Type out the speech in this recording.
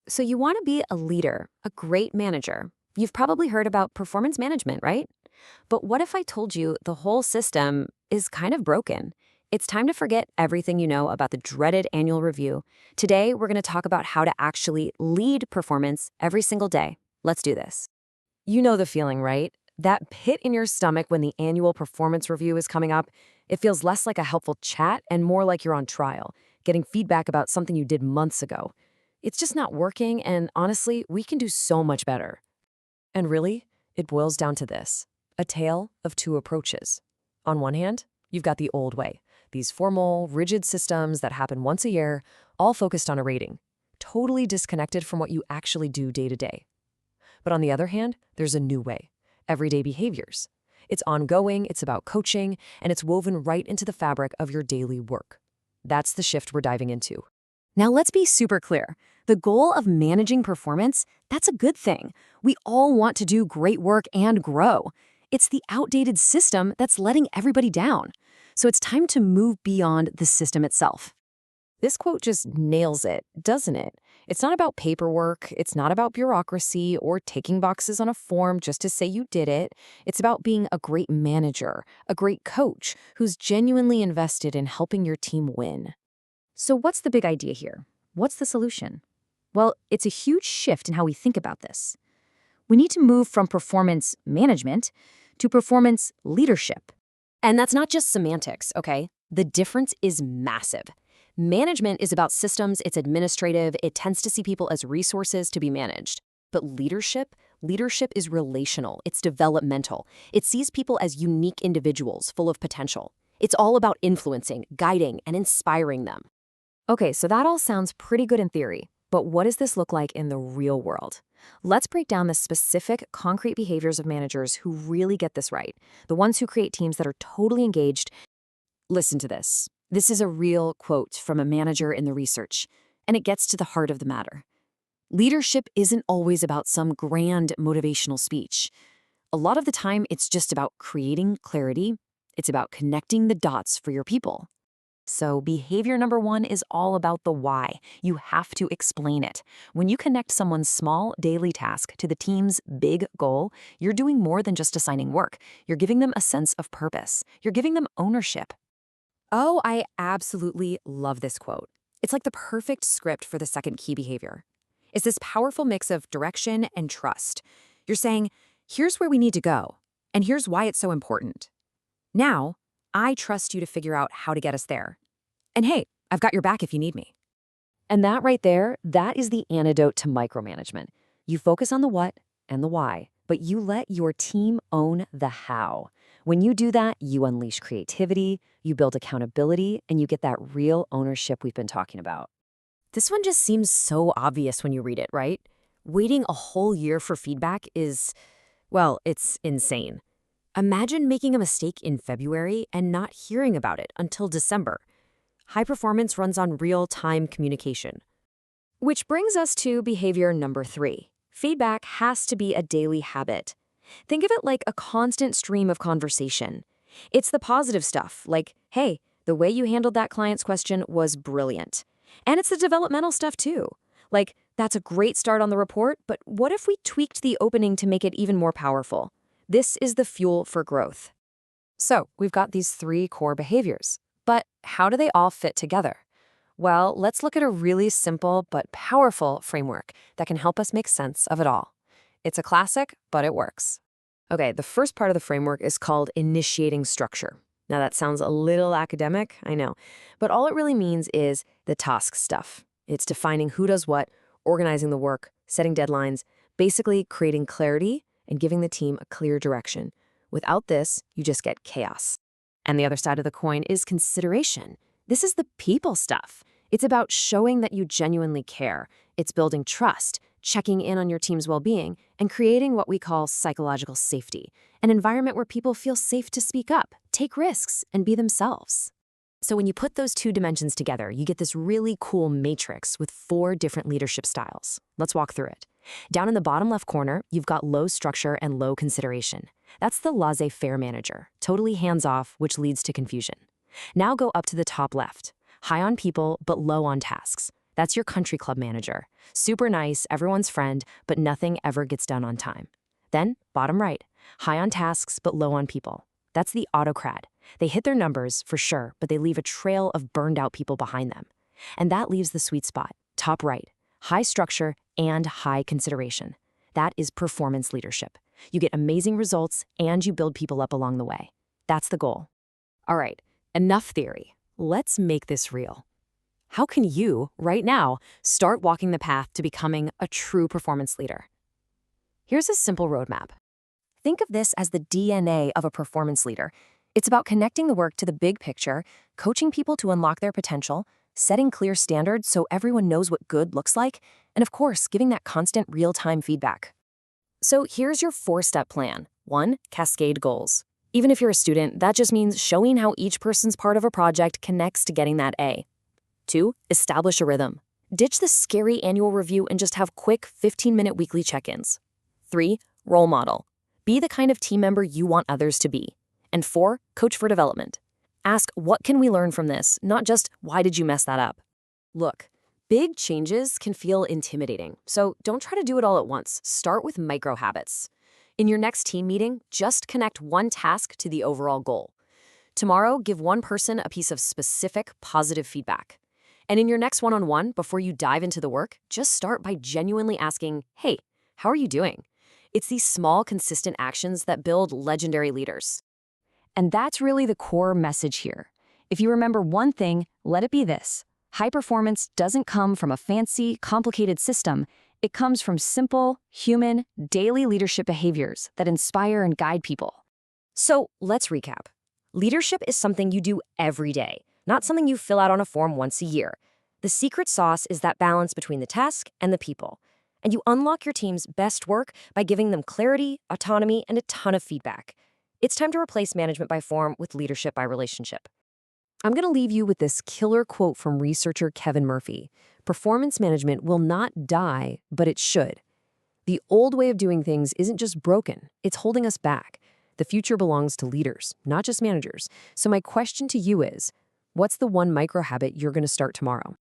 So you want to be a leader, a great manager. You've probably heard about performance management, right? But what if I told you the whole system is kind of broken? It's time to forget everything you know about the dreaded annual review. Today, we're going to talk about how to actually lead performance every single day. Let's do this. You know the feeling, right? That pit in your stomach when the annual performance review is coming up. It feels less like a helpful chat and more like you're on trial, getting feedback about something you did months ago. It's just not working, and honestly, we can do so much better. And really, it boils down to this: a tale of two approaches. On one hand, you've got the old way, these formal, rigid systems that happen once a year, all focused on a rating, totally disconnected from what you actually do day to day. But on the other hand, there's a new way, everyday behaviors. It's ongoing, it's about coaching, and it's woven right into the fabric of your daily work. That's the shift we're diving into. Now, let's be super clear. The goal of managing performance, that's a good thing. We all want to do great work and grow. It's the outdated system that's letting everybody down. So it's time to move beyond the system itself. This quote just nails it, doesn't it? It's not about paperwork, it's not about bureaucracy or taking boxes on a form just to say you did it. It's about being a great manager, a great coach who's genuinely invested in helping your team win. So what's the big idea here? What's the solution? Well, it's a huge shift in how we think about this. We need to move from performance management to performance leadership. And that's not just semantics, okay? The difference is massive. Management is about systems, it's administrative, it tends to see people as resources to be managed. But leadership is relational, it's developmental. It sees people as unique individuals full of potential. It's all about influencing, guiding, and inspiring them. Okay, so that all sounds pretty good in theory, but what does this look like in the real world? Let's break down the specific, concrete behaviors of managers who really get this right, the ones who create teams that are totally engaged. Listen to this. This is a real quote from a manager in the research, and it gets to the heart of the matter. Leadership isn't always about some grand motivational speech. A lot of the time, it's just about creating clarity. It's about connecting the dots for your people. So behavior number one is all about the why. You have to explain it. When you connect someone's small daily task to the team's big goal, you're doing more than just assigning work. You're giving them a sense of purpose. You're giving them ownership. Oh, I absolutely love this quote. It's like the perfect script for the second key behavior. It's this powerful mix of direction and trust. You're saying, here's where we need to go, and here's why it's so important. Now, I trust you to figure out how to get us there. And hey, I've got your back if you need me. And that right there, that is the antidote to micromanagement. You focus on the what and the why, but you let your team own the how. When you do that, you unleash creativity, you build accountability, and you get that real ownership we've been talking about. This one just seems so obvious when you read it, right? Waiting a whole year for feedback is, well, it's insane. Imagine making a mistake in February and not hearing about it until December. High performance runs on real-time communication. Which brings us to behavior number 3. Feedback has to be a daily habit. Think of it like a constant stream of conversation. It's the positive stuff, like, hey, the way you handled that client's question was brilliant. And it's the developmental stuff too. Like, that's a great start on the report, but what if we tweaked the opening to make it even more powerful? This is the fuel for growth. So, we've got these 3 core behaviors. But how do they all fit together? Well, let's look at a really simple but powerful framework that can help us make sense of it all. It's a classic, but it works. Okay, the first part of the framework is called initiating structure. Now, that sounds a little academic, I know, but all it really means is the task stuff. It's defining who does what, organizing the work, setting deadlines, basically creating clarity and giving the team a clear direction. Without this, you just get chaos. And the other side of the coin is consideration. This is the people stuff. It's about showing that you genuinely care. It's building trust, checking in on your team's well-being, and creating what we call psychological safety, an environment where people feel safe to speak up, take risks, and be themselves. So when you put those 2 dimensions together, you get this really cool matrix with 4 different leadership styles. Let's walk through it. Down in the bottom left corner, you've got low structure and low consideration. That's the laissez-faire manager, totally hands-off, which leads to confusion. Now go up to the top left. High on people, but low on tasks. That's your country club manager. Super nice, everyone's friend, but nothing ever gets done on time. Then, bottom right, high on tasks but low on people. That's the autocrat. They hit their numbers, for sure, but they leave a trail of burned out people behind them. And that leaves the sweet spot, top right, high structure and high consideration. That is performance leadership. You get amazing results and you build people up along the way. That's the goal. All right, enough theory. Let's make this real. How can you, right now, start walking the path to becoming a true performance leader? Here's a simple roadmap. Think of this as the DNA of a performance leader. It's about connecting the work to the big picture, coaching people to unlock their potential, setting clear standards so everyone knows what good looks like, and of course, giving that constant real-time feedback. So here's your 4-step plan. 1. Cascade goals. Even if you're a student, that just means showing how each person's part of a project connects to getting that A. 2. Establish a rhythm. Ditch the scary annual review and just have quick 15-minute weekly check-ins. 3. Role model. Be the kind of team member you want others to be. And 4. Coach for development. Ask, what can we learn from this, not just, why did you mess that up? Look, big changes can feel intimidating, so don't try to do it all at once. Start with micro habits. In your next team meeting, just connect one task to the overall goal. Tomorrow, give one person a piece of specific, positive feedback. And in your next one-on-one, before you dive into the work, just start by genuinely asking, hey, how are you doing? It's these small, consistent actions that build legendary leaders. And that's really the core message here. If you remember one thing, let it be this. High performance doesn't come from a fancy, complicated system. It comes from simple, human, daily leadership behaviors that inspire and guide people. So let's recap. Leadership is something you do every day, not something you fill out on a form once a year. The secret sauce is that balance between the task and the people. And you unlock your team's best work by giving them clarity, autonomy, and a ton of feedback. It's time to replace management by form with leadership by relationship. I'm going to leave you with this killer quote from researcher Kevin Murphy. Performance management will not die, but it should. The old way of doing things isn't just broken, it's holding us back. The future belongs to leaders, not just managers. So my question to you is, what's the one micro habit you're going to start tomorrow?